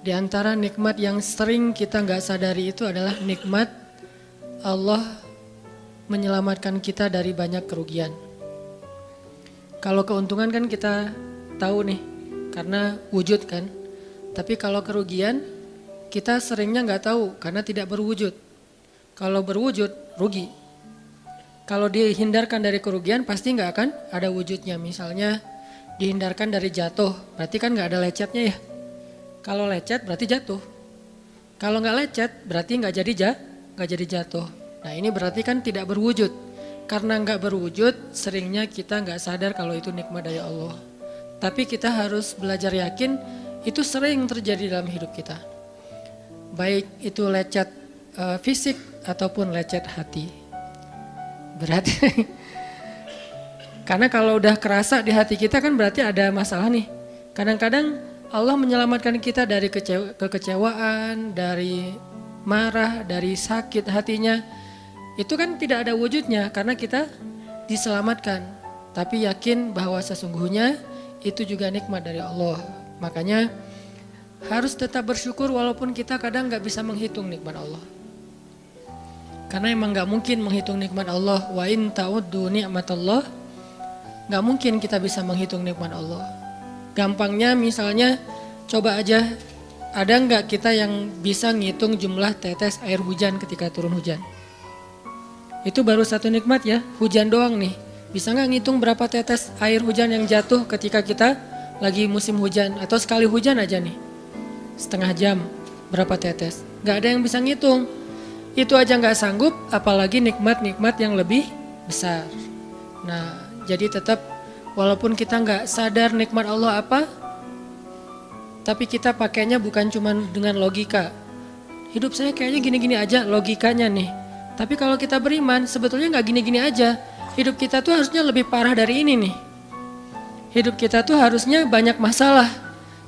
Di antara nikmat yang sering kita nggak sadari itu adalah nikmat Allah menyelamatkan kita dari banyak kerugian. Kalau keuntungan kan kita tahu nih, karena wujud kan. Tapi kalau kerugian, kita seringnya nggak tahu karena tidak berwujud. Kalau berwujud, rugi. Kalau dihindarkan dari kerugian, pasti nggak akan ada wujudnya. Misalnya dihindarkan dari jatuh, berarti kan nggak ada lecetnya ya. Kalau lecet berarti jatuh. Kalau nggak lecet berarti nggak jadi jatuh. Nah ini berarti kan tidak berwujud. Karena nggak berwujud, seringnya kita nggak sadar kalau itu nikmat dari Allah. Tapi kita harus belajar yakin itu sering terjadi dalam hidup kita. Baik itu lecet fisik ataupun lecet hati. Berat. Karena kalau udah kerasa di hati kita kan berarti ada masalah nih. Kadang-kadang Allah menyelamatkan kita dari kekecewaan, dari marah, dari sakit hatinya. Itu kan tidak ada wujudnya karena kita diselamatkan. Tapi yakin bahwa sesungguhnya itu juga nikmat dari Allah. Makanya harus tetap bersyukur walaupun kita kadang gak bisa menghitung nikmat Allah. Karena emang gak mungkin menghitung nikmat Allah. Wa in ta'uddu ni'matallah. Gak mungkin kita bisa menghitung nikmat Allah. Gampangnya misalnya coba aja, ada nggak kita yang bisa ngitung jumlah tetes air hujan ketika turun hujan? Itu baru satu nikmat ya, hujan doang nih. Bisa nggak ngitung berapa tetes air hujan yang jatuh ketika kita lagi musim hujan? Atau sekali hujan aja nih, setengah jam berapa tetes? Nggak ada yang bisa ngitung. Itu aja nggak sanggup, apalagi nikmat-nikmat yang lebih besar. Nah jadi tetap walaupun kita nggak sadar nikmat Allah apa, tapi kita pakainya bukan cuma dengan logika. Hidup saya kayaknya gini-gini aja logikanya nih. Tapi kalau kita beriman sebetulnya nggak gini-gini aja. Hidup kita tuh harusnya lebih parah dari ini nih. Hidup kita tuh harusnya banyak masalah.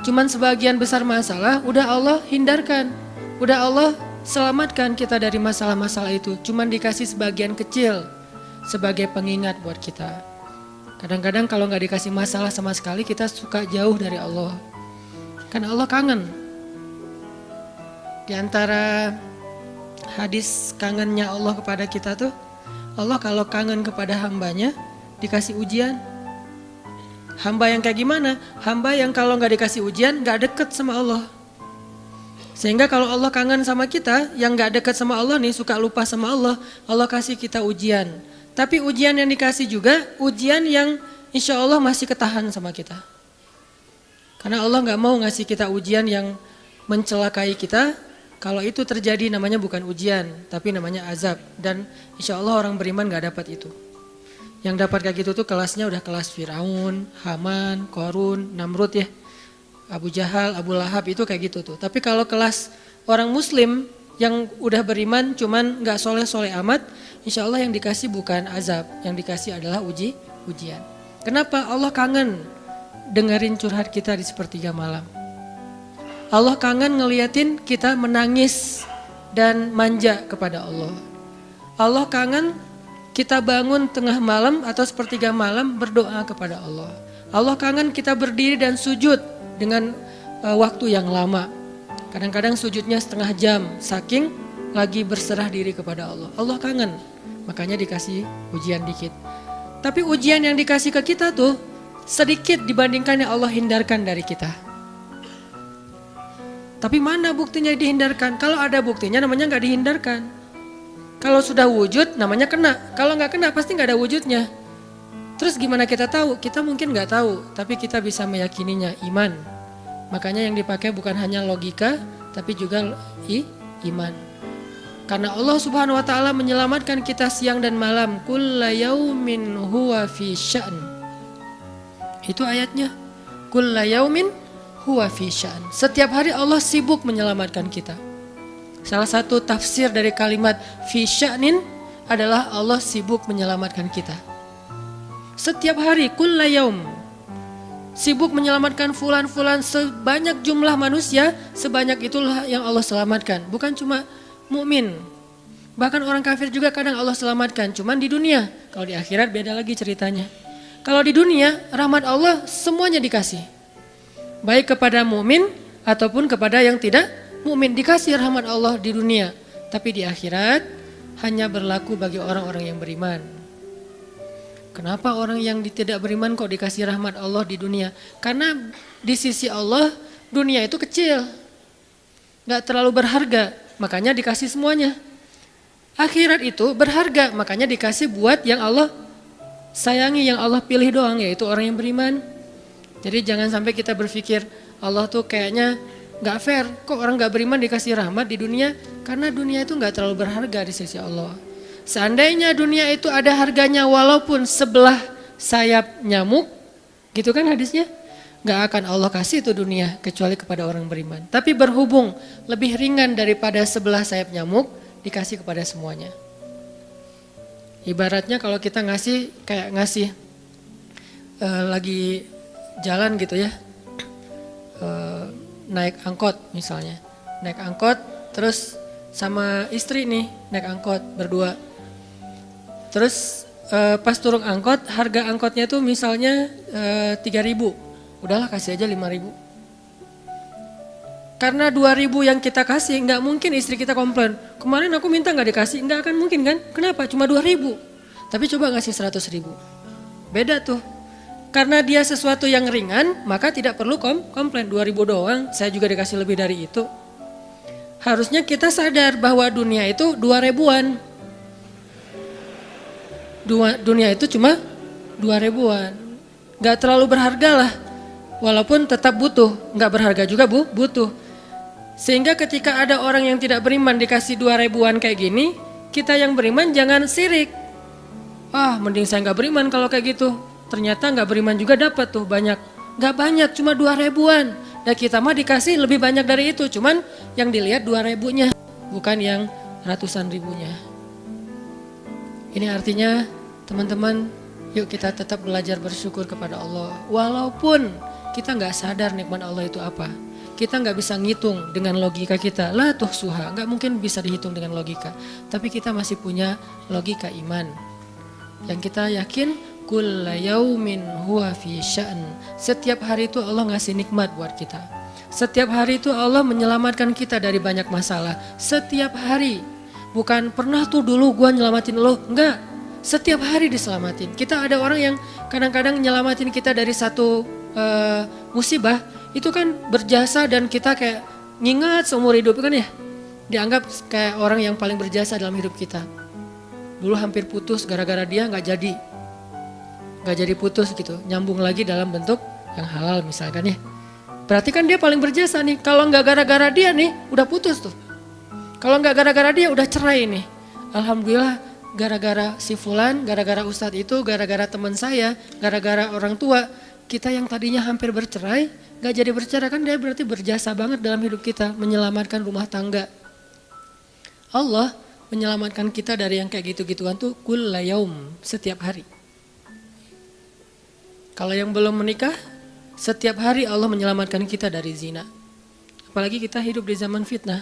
Cuman sebagian besar masalah udah Allah hindarkan. Udah Allah selamatkan kita dari masalah-masalah itu. Cuman dikasih sebagian kecil sebagai pengingat buat kita. Kadang-kadang kalau nggak dikasih masalah sama sekali kita suka jauh dari Allah. Karena Allah kangen. Di antara hadis kangennya Allah kepada kita tuh, Allah kalau kangen kepada hambanya dikasih ujian. Hamba yang kayak gimana? Hamba yang kalau nggak dikasih ujian nggak deket sama Allah. Sehingga kalau Allah kangen sama kita, yang nggak deket sama Allah nih suka lupa sama Allah, Allah kasih kita ujian. Tapi ujian yang dikasih juga ujian yang insya Allah masih ketahan sama kita. Karena Allah gak mau ngasih kita ujian yang mencelakai kita. Kalau itu terjadi namanya bukan ujian, tapi namanya azab. Dan insya Allah orang beriman gak dapat itu. Yang dapat kayak gitu tuh kelasnya udah kelas Firaun, Haman, Korun, Namrud ya. Abu Jahal, Abu Lahab itu kayak gitu tuh. Tapi kalau kelas orang muslim yang udah beriman cuman gak soleh-soleh amat, insya Allah yang dikasih bukan azab, yang dikasih adalah ujian. Kenapa? Allah kangen dengerin curhat kita di sepertiga malam. Allah kangen ngeliatin kita menangis dan manja kepada Allah. Allah kangen kita bangun tengah malam atau sepertiga malam berdoa kepada Allah. Allah kangen kita berdiri dan sujud dengan waktu yang lama. Kadang-kadang sujudnya setengah jam, saking lagi berserah diri kepada Allah. Allah kangen, makanya dikasih ujian dikit. Tapi ujian yang dikasih ke kita tuh sedikit dibandingkan yang Allah hindarkan dari kita. Tapi mana buktinya dihindarkan? Kalau ada buktinya namanya gak dihindarkan. Kalau sudah wujud namanya kena. Kalau gak kena pasti gak ada wujudnya. Terus gimana kita tahu? Kita mungkin gak tahu, tapi kita bisa meyakininya, iman. Makanya yang dipakai bukan hanya logika, tapi juga iman. Karena Allah Subhanahu wa taala menyelamatkan kita siang dan malam. Kulla yaumin huwa fi sya'n. Itu ayatnya. Kulla yaumin huwa fi sya'n. Setiap hari Allah sibuk menyelamatkan kita. Salah satu tafsir dari kalimat fi sya'nin adalah Allah sibuk menyelamatkan kita. Setiap hari kulla yaum. Sibuk menyelamatkan fulan-fulan, sebanyak jumlah manusia, sebanyak itulah yang Allah selamatkan. Bukan cuma mukmin, bahkan orang kafir juga kadang Allah selamatkan. Cuman di dunia, kalau di akhirat beda lagi ceritanya. Kalau di dunia, rahmat Allah semuanya dikasih. Baik kepada mukmin ataupun kepada yang tidak mukmin. Dikasih rahmat Allah di dunia, tapi di akhirat hanya berlaku bagi orang-orang yang beriman. Kenapa orang yang tidak beriman kok dikasih rahmat Allah di dunia? Karena di sisi Allah dunia itu kecil, gak terlalu berharga, makanya dikasih semuanya. Akhirat itu berharga, makanya dikasih buat yang Allah sayangi, yang Allah pilih doang, yaitu orang yang beriman. Jadi jangan sampai kita berpikir Allah tuh kayaknya gak fair, kok orang gak beriman dikasih rahmat di dunia? Karena dunia itu gak terlalu berharga di sisi Allah. Seandainya dunia itu ada harganya walaupun sebelah sayap nyamuk, gitu kan hadisnya, gak akan Allah kasih itu dunia kecuali kepada orang beriman. Tapi berhubung lebih ringan daripada sebelah sayap nyamuk, dikasih kepada semuanya. Ibaratnya kalau kita ngasih kayak ngasih lagi jalan gitu ya, naik angkot misalnya, naik angkot terus sama istri nih naik angkot berdua. Terus pas turun angkot, harga angkotnya tuh misalnya 3.000, udahlah kasih aja 5.000. Karena 2.000 yang kita kasih, nggak mungkin istri kita komplain. Kemarin aku minta nggak dikasih, nggak akan mungkin kan? Kenapa? Cuma 2.000. Tapi coba ngasih 100.000. Beda tuh. Karena dia sesuatu yang ringan, maka tidak perlu komplain. 2.000 doang, saya juga dikasih lebih dari itu. Harusnya kita sadar bahwa dunia itu 2.000-an. Dunia itu cuma 2.000-an. Nggak terlalu berharga lah. Walaupun tetap butuh, nggak berharga juga butuh. Sehingga ketika ada orang yang tidak beriman dikasih 2.000-an kayak gini, kita yang beriman jangan sirik. Mending saya nggak beriman kalau kayak gitu. Ternyata nggak beriman juga dapat tuh banyak. Nggak banyak, cuma 2.000-an. Dan kita mah dikasih lebih banyak dari itu. Cuman yang dilihat 2.000-nya, bukan yang ratusan ribunya. Ini artinya teman-teman, yuk kita tetap belajar bersyukur kepada Allah. Walaupun kita nggak sadar nikmat Allah itu apa. Kita nggak bisa ngitung dengan logika kita. La tuhsuha, nggak mungkin bisa dihitung dengan logika. Tapi kita masih punya logika iman. Yang kita yakin, kulla yaumin huwa fi sya'n. Setiap hari itu Allah ngasih nikmat buat kita. Setiap hari itu Allah menyelamatkan kita dari banyak masalah. Setiap hari. Bukan pernah tuh dulu gua nyelamatin lo, enggak. Setiap hari diselamatin. Kita ada orang yang kadang-kadang nyelamatin kita dari satu musibah, itu kan berjasa dan kita kayak ngingat seumur hidup kan ya. Dianggap kayak orang yang paling berjasa dalam hidup kita. Dulu hampir putus gara-gara dia nggak jadi putus gitu. Nyambung lagi dalam bentuk yang halal misalkan ya. Berarti kan dia paling berjasa nih. Kalau nggak gara-gara dia nih udah putus tuh. Kalau nggak gara-gara dia udah cerai nih. Alhamdulillah gara-gara si fulan, gara-gara ustadz itu, gara-gara teman saya, gara-gara orang tua. Kita yang tadinya hampir bercerai, gak jadi bercerai kan dia berarti berjasa banget dalam hidup kita. Menyelamatkan rumah tangga. Allah menyelamatkan kita dari yang kayak gitu-gituan tuh kulla yaum, setiap hari. Kalau yang belum menikah, setiap hari Allah menyelamatkan kita dari zina. Apalagi kita hidup di zaman fitnah.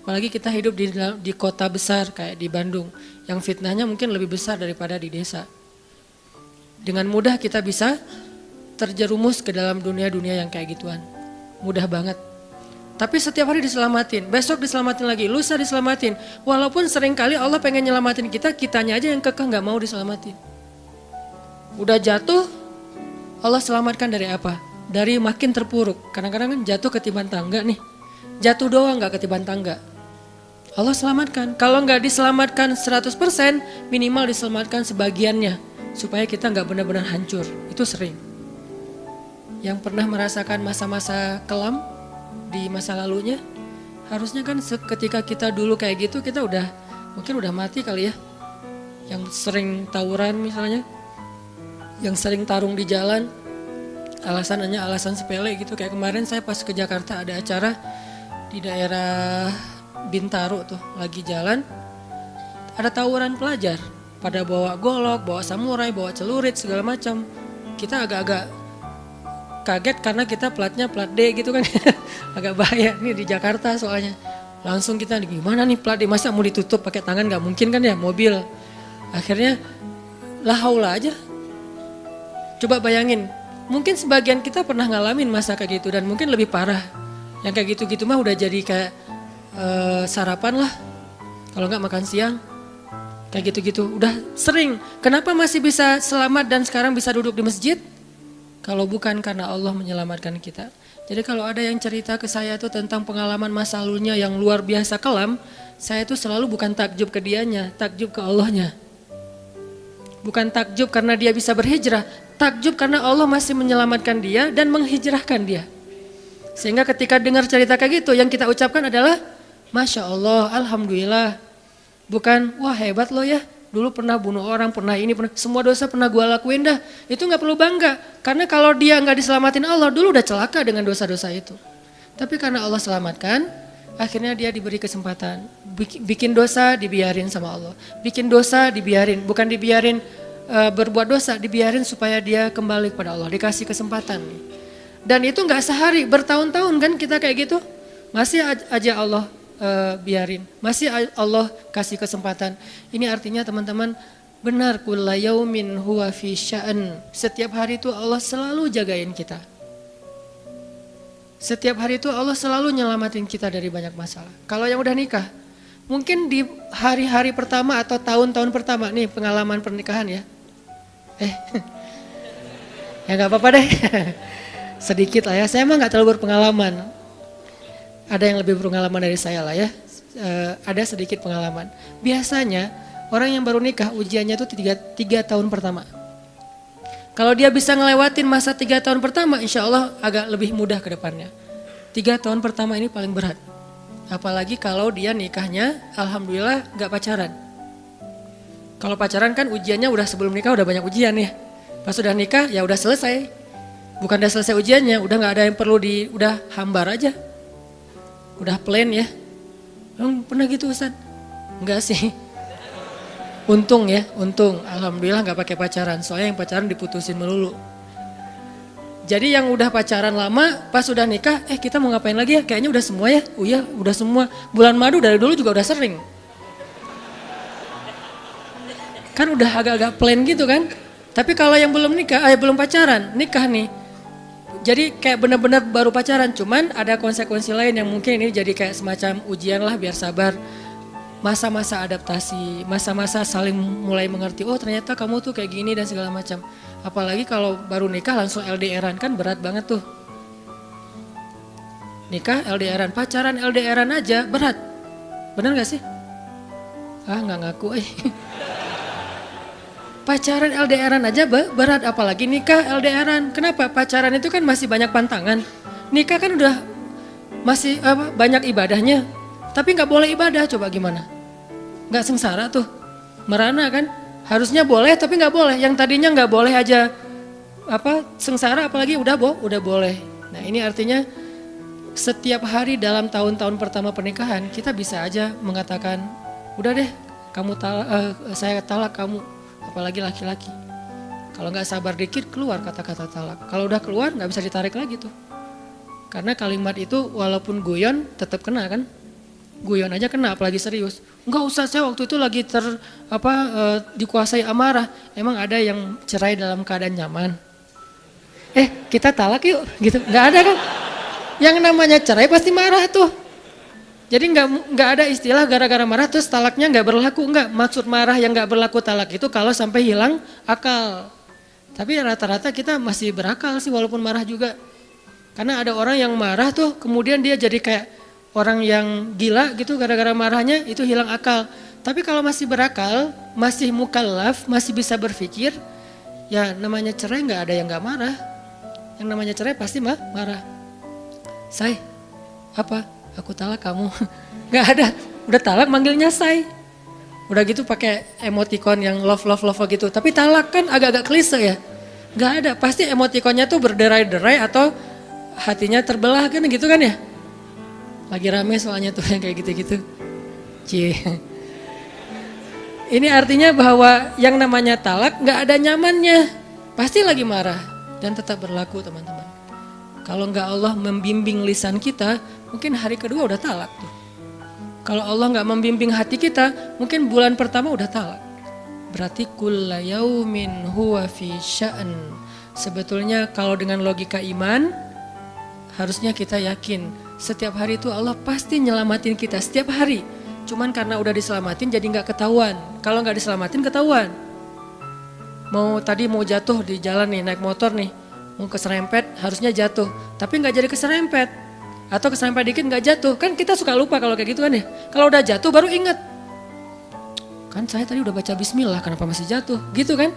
Apalagi kita hidup di kota besar kayak di Bandung. Yang fitnahnya mungkin lebih besar daripada di desa. Dengan mudah kita bisa terjerumus ke dalam dunia-dunia yang kayak gituan. Mudah banget. Tapi setiap hari diselamatin. Besok diselamatin lagi, lusa diselamatin. Walaupun seringkali Allah pengen nyelamatin kita, kitanya aja yang kekeh gak mau diselamatin. Udah jatuh, Allah selamatkan dari apa? Dari makin terpuruk. Kadang-kadang kan jatuh ketiban tangga nih. Jatuh doang gak ketiban tangga. Allah selamatkan. Kalau gak diselamatkan 100%, minimal diselamatkan sebagiannya. Supaya kita gak benar-benar hancur. Itu sering. Yang pernah merasakan masa-masa kelam di masa lalunya, harusnya kan ketika kita dulu kayak gitu kita mungkin udah mati kali ya. Yang sering tawuran misalnya, yang sering tarung di jalan, alasannya alasan sepele gitu. Kayak kemarin saya pas ke Jakarta ada acara di daerah Bintaro tuh, lagi jalan, ada tawuran pelajar, pada bawa golok, bawa samurai, bawa celurit segala macam. Kita agak-agak kaget karena kita platnya plat D gitu kan. Agak bahaya nih di Jakarta soalnya. Langsung kita gimana nih plat D, masa mau ditutup pakai tangan, gak mungkin kan ya mobil. Akhirnya la haula aja. Coba bayangin, mungkin sebagian kita pernah ngalamin masa kayak gitu dan mungkin lebih parah. Yang kayak gitu-gitu mah udah jadi kayak sarapan lah. Kalau nggak makan siang. Kayak gitu-gitu, udah sering. Kenapa masih bisa selamat dan sekarang bisa duduk di masjid? Kalau bukan karena Allah menyelamatkan kita. Jadi kalau ada yang cerita ke saya itu tentang pengalaman masa lalunya yang luar biasa kelam, saya itu selalu bukan takjub ke dianya, takjub ke Allahnya. Bukan takjub karena dia bisa berhijrah, takjub karena Allah masih menyelamatkan dia dan menghijrahkan dia. Sehingga ketika dengar cerita kayak gitu, yang kita ucapkan adalah Masya Allah, Alhamdulillah. Bukan, wah hebat lo ya, dulu pernah bunuh orang, pernah ini, pernah semua dosa pernah gue lakuin dah. Itu gak perlu bangga, karena kalau dia gak diselamatin Allah, dulu udah celaka dengan dosa-dosa itu. Tapi karena Allah selamatkan, akhirnya dia diberi kesempatan. Bikin dosa dibiarin sama Allah, bikin dosa dibiarin, bukan dibiarin berbuat dosa, dibiarin supaya dia kembali kepada Allah, dikasih kesempatan. Dan itu gak sehari, bertahun-tahun kan kita kayak gitu, masih aja Allah biarin, masih Allah kasih kesempatan. Ini artinya teman-teman, benar kulla yaumin huwa fi sya'an. Setiap hari itu Allah selalu jagain kita. Setiap hari itu Allah selalu nyelamatin kita dari banyak masalah. Kalau yang udah nikah, mungkin di hari-hari pertama atau tahun-tahun pertama nih pengalaman pernikahan ya. Ya nggak apa-apa deh. Sedikit lah ya, saya mah nggak terlalu berpengalaman. Ada yang lebih berpengalaman dari saya lah ya, ada sedikit pengalaman. Biasanya orang yang baru nikah ujiannya itu 3 tahun pertama. Kalau dia bisa ngelewatin masa 3 tahun pertama, insya Allah agak lebih mudah ke depannya. 3 tahun pertama ini paling berat. Apalagi kalau dia nikahnya, alhamdulillah gak pacaran. Kalau pacaran kan ujiannya udah sebelum nikah udah banyak ujian ya. Pas sudah nikah ya udah selesai. Bukan udah selesai ujiannya, udah gak ada yang perlu udah hambar aja. Udah plain ya. Pernah gitu Ustaz? Enggak sih. Untung ya, untung. Alhamdulillah gak pakai pacaran. Soalnya yang pacaran diputusin melulu. Jadi yang udah pacaran lama, pas udah nikah, kita mau ngapain lagi ya? Kayaknya udah semua ya. Oh iya, udah semua. Bulan madu dari dulu juga udah sering. Kan udah agak-agak plain gitu kan. Tapi kalau yang belum nikah, belum pacaran, nikah nih. Jadi kayak benar-benar baru pacaran, cuman ada konsekuensi lain yang mungkin ini jadi kayak semacam ujian lah biar sabar. Masa-masa adaptasi, masa-masa saling mulai mengerti, oh ternyata kamu tuh kayak gini dan segala macam. Apalagi kalau baru nikah langsung LDRan kan berat banget tuh. Nikah LDRan, pacaran LDRan aja berat. Bener gak sih? Nggak ngaku Pacaran LDRan aja berat, apalagi nikah LDRan. Kenapa? Pacaran itu kan masih banyak pantangan. Nikah kan udah masih banyak ibadahnya. Tapi nggak boleh ibadah, coba gimana? Nggak sengsara tuh, merana kan? Harusnya boleh tapi nggak boleh. Yang tadinya nggak boleh aja sengsara, apalagi udah boleh. Nah ini artinya setiap hari dalam tahun-tahun pertama pernikahan kita bisa aja mengatakan, udah deh, saya talak kamu. Apalagi laki-laki. Kalau nggak sabar dikit keluar kata-kata talak. Kalau udah keluar nggak bisa ditarik lagi tuh. Karena kalimat itu walaupun guyon tetap kena kan. Guyon aja kena apalagi serius. Enggak usah, saya waktu itu lagi dikuasai amarah. Emang ada yang cerai dalam keadaan nyaman? Kita talak yuk gitu. Nggak ada kan. Yang namanya cerai pasti marah tuh. Jadi nggak ada istilah gara-gara marah terus talaknya nggak berlaku, nggak. Maksud marah yang nggak berlaku talak itu kalau sampai hilang akal. Tapi rata-rata kita masih berakal sih walaupun marah juga. Karena ada orang yang marah tuh kemudian dia jadi kayak orang yang gila gitu gara-gara marahnya itu hilang akal. Tapi kalau masih berakal, masih mukallaf, masih bisa berpikir, ya namanya cerai nggak ada yang nggak marah. Yang namanya cerai pasti marah. Aku talak kamu. Gak ada, udah talak manggilnya say. Udah gitu pakai emoticon yang love gitu. Tapi talak kan agak-agak klise ya. Gak ada, pasti emoticonnya tuh berderai-derai atau hatinya terbelah kan gitu kan ya. Lagi rame soalnya tuh yang kayak gitu-gitu. Ini artinya bahwa yang namanya talak gak ada nyamannya. Pasti lagi marah dan tetap berlaku teman-teman. Kalau nggak Allah membimbing lisan kita, mungkin hari kedua udah talak tuh. Kalau Allah nggak membimbing hati kita, mungkin bulan pertama udah talak. Berarti kulla yaumin huwa fi sya'an. Sebetulnya kalau dengan logika iman, harusnya kita yakin Setiap hari itu Allah pasti nyelamatin kita setiap hari. Cuman karena udah diselamatin jadi nggak ketahuan. Kalau nggak diselamatin ketahuan. Mau jatuh di jalan nih, naik motor nih, mau keserempet harusnya jatuh, tapi nggak jadi keserempet. Atau keserempet dikit nggak jatuh, kan kita suka lupa kalau kayak gitu kan ya. Kalau udah jatuh baru ingat. Kan saya tadi udah baca bismillah, kenapa masih jatuh? Gitu kan?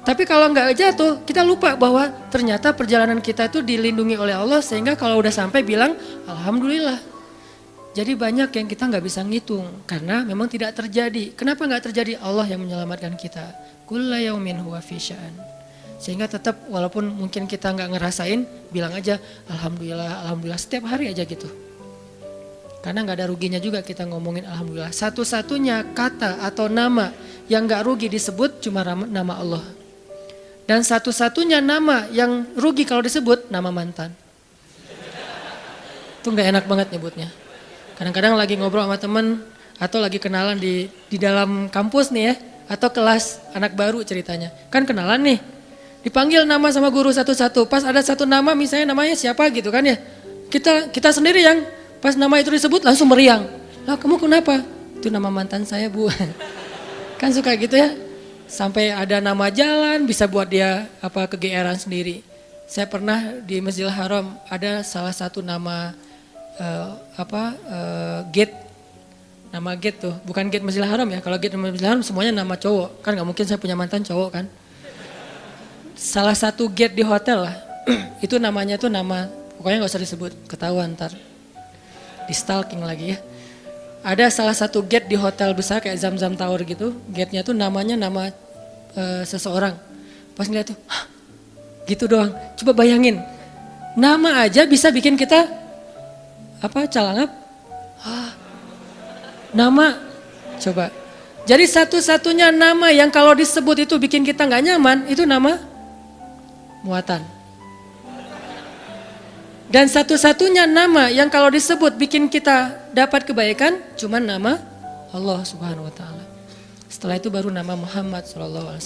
Tapi kalau nggak jatuh, kita lupa bahwa ternyata perjalanan kita itu dilindungi oleh Allah sehingga kalau udah sampai bilang alhamdulillah. Jadi banyak yang kita nggak bisa ngitung karena memang tidak terjadi. Kenapa nggak terjadi? Allah yang menyelamatkan kita. Kulla yaumin huwa fi sya'an. Sehingga tetap walaupun mungkin kita nggak ngerasain, bilang aja alhamdulillah, alhamdulillah setiap hari aja gitu. Karena nggak ada ruginya juga kita ngomongin alhamdulillah. Satu-satunya kata atau nama yang nggak rugi disebut cuma nama Allah. Dan satu-satunya nama yang rugi kalau disebut nama mantan. Itu nggak enak banget nyebutnya. Kadang-kadang lagi ngobrol sama temen atau lagi kenalan di dalam kampus nih ya. Atau kelas anak baru ceritanya. Kan kenalan nih. Dipanggil nama sama guru satu-satu. Pas ada satu nama misalnya namanya siapa gitu kan ya. Kita sendiri yang pas nama itu disebut langsung meriang. Lah kamu kenapa? Itu nama mantan saya bu. Kan suka gitu ya. Sampai ada nama jalan bisa buat dia kegeeran sendiri. Saya pernah di Masjidil Haram ada salah satu nama gate. Nama gate tuh, bukan gate Masjidil Haram ya. Kalau gate Masjidil Haram semuanya nama cowok. Kan gak mungkin saya punya mantan cowok kan. Salah satu gate di hotel lah. Itu namanya tuh nama, pokoknya gak usah disebut, ketahuan ntar. Di stalking lagi ya. Ada salah satu gate di hotel besar kayak Zam-Zam Tower gitu. Gate-nya tuh namanya nama seseorang. Pas ngeliat tuh, hah, gitu doang. Coba bayangin, nama aja bisa bikin kita calangap. Nama, coba. Jadi satu-satunya nama yang kalau disebut itu bikin kita nggak nyaman, itu nama muatan. Dan satu-satunya nama yang kalau disebut bikin kita dapat kebaikan, cuma nama Allah Subhanahu Wa Taala. Setelah itu baru nama Muhammad SAW.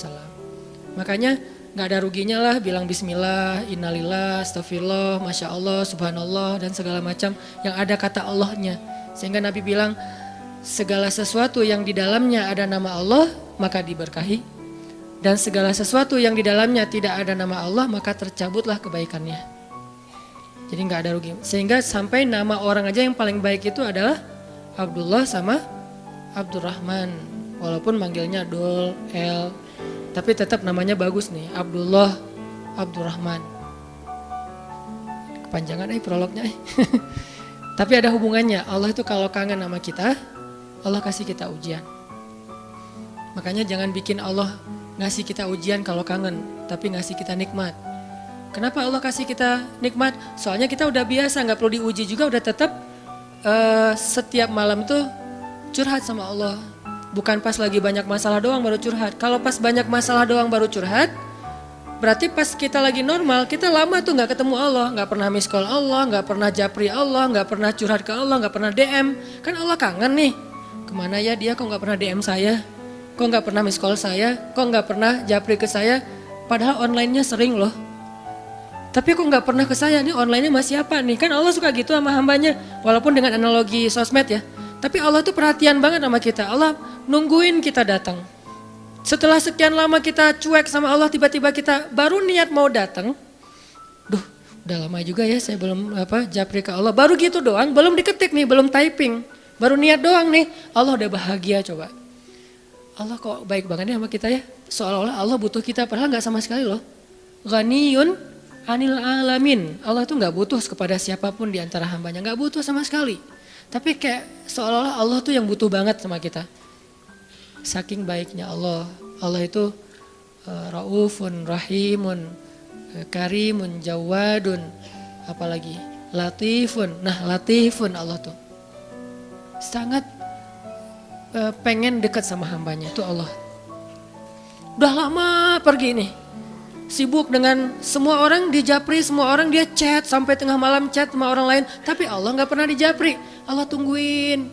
Makanya nggak ada ruginya lah bilang Bismillah, Innalillah, Astagfirullah, Masya Allah, Subhanallah dan segala macam yang ada kata Allahnya. Sehingga Nabi bilang segala sesuatu yang di dalamnya ada nama Allah maka diberkahi. Dan segala sesuatu yang di dalamnya tidak ada nama Allah maka tercabutlah kebaikannya. Jadi nggak ada rugi. Sehingga sampai nama orang aja yang paling baik itu adalah Abdullah sama Abdurrahman. Walaupun manggilnya Dul, El. Tapi tetap namanya bagus nih. Abdullah, Abdurrahman. Kepanjangan prolognya. Tapi ada hubungannya. Allah itu kalau kangen sama kita, Allah kasih kita ujian. Makanya jangan bikin Allah ngasih kita ujian kalau kangen, tapi ngasih kita nikmat. Kenapa Allah kasih kita nikmat? Soalnya kita udah biasa, nggak perlu diuji juga, udah tetap setiap malam tuh curhat sama Allah. Bukan pas lagi banyak masalah doang baru curhat. Kalau pas banyak masalah doang baru curhat, berarti pas kita lagi normal, kita lama tuh nggak ketemu Allah, nggak pernah miss call Allah, nggak pernah japri Allah, nggak pernah curhat ke Allah, nggak pernah DM. Kan Allah kangen nih. Kemana ya dia, kok gak pernah DM saya, kok gak pernah miss call saya, kok gak pernah japri ke saya, padahal online-nya sering loh. Tapi kok gak pernah ke saya, nih online-nya masih apa nih, kan Allah suka gitu sama hambanya, walaupun dengan analogi sosmed ya. Tapi Allah tuh perhatian banget sama kita, Allah nungguin kita datang. Setelah sekian lama kita cuek sama Allah, tiba-tiba kita baru niat mau datang. Duh, udah lama juga ya saya belum japri ke Allah, baru gitu doang, belum diketik nih, belum typing. Baru niat doang nih, Allah udah bahagia coba. Allah kok baik banget nih sama kita ya. Seolah-olah Allah butuh kita, padahal gak sama sekali loh. Ghaniyun anil alamin. Allah tuh gak butuh kepada siapapun di antara hambanya, gak butuh sama sekali. Tapi kayak seolah-olah Allah tuh yang butuh banget sama kita. Saking baiknya Allah. Allah itu raufun, rahimun, karimun, jawadun, apalagi latifun. Nah latifun Allah tuh. Sangat pengen dekat sama hambanya, itu Allah. Udah lama pergi nih, sibuk dengan semua orang dijapri, semua orang dia chat, sampai tengah malam chat sama orang lain. Tapi Allah gak pernah dijapri, Allah tungguin.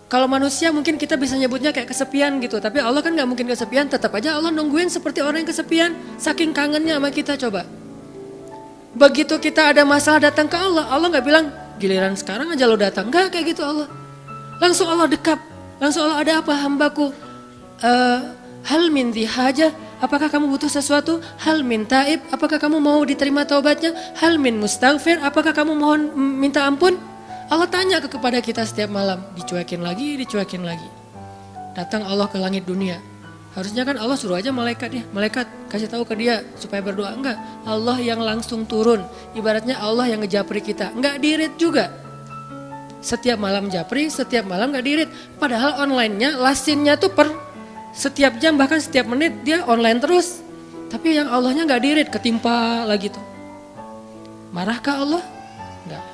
Kalau manusia mungkin kita bisa nyebutnya kayak kesepian gitu, tapi Allah kan gak mungkin kesepian, tetap aja Allah nungguin seperti orang yang kesepian, saking kangennya sama kita coba. Begitu kita ada masalah datang ke Allah, Allah gak bilang, Giliran sekarang aja lo datang, enggak kayak gitu Allah. Langsung Allah dekap, langsung Allah, ada apa hambaku? Hal min haja, apakah kamu butuh sesuatu? Hal min taib, apakah kamu mau diterima taubatnya? Hal min mustaghfir, apakah kamu mohon minta ampun? Allah tanya kepada kita setiap malam, dicuekin lagi. Datang Allah ke langit dunia. Harusnya kan Allah suruh aja malaikat kasih tahu ke dia supaya berdoa. Enggak, Allah yang langsung turun. Ibaratnya Allah yang ngejapri kita, enggak dirit juga. Setiap malam japri, setiap malam enggak dirit. Padahal online-nya, lasinnya tuh per setiap jam bahkan setiap menit dia online terus. Tapi yang Allahnya enggak dirit, ketimpa lagi tuh. Marahkah Allah? Enggak.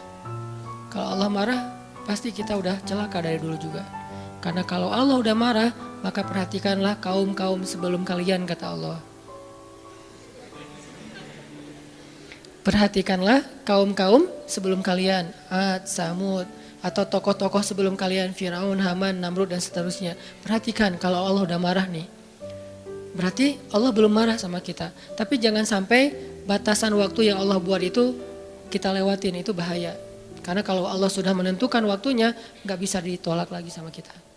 Kalau Allah marah, pasti kita udah celaka dari dulu juga. Karena kalau Allah udah marah, maka perhatikanlah kaum-kaum sebelum kalian, kata Allah. Perhatikanlah kaum-kaum sebelum kalian, Ad, Samud, atau tokoh-tokoh sebelum kalian, Firaun, Haman, Namrud, dan seterusnya. Perhatikan kalau Allah udah marah nih. Berarti Allah belum marah sama kita. Tapi jangan sampai batasan waktu yang Allah buat itu kita lewatin, itu bahaya. Karena kalau Allah sudah menentukan waktunya, gak bisa ditolak lagi sama kita.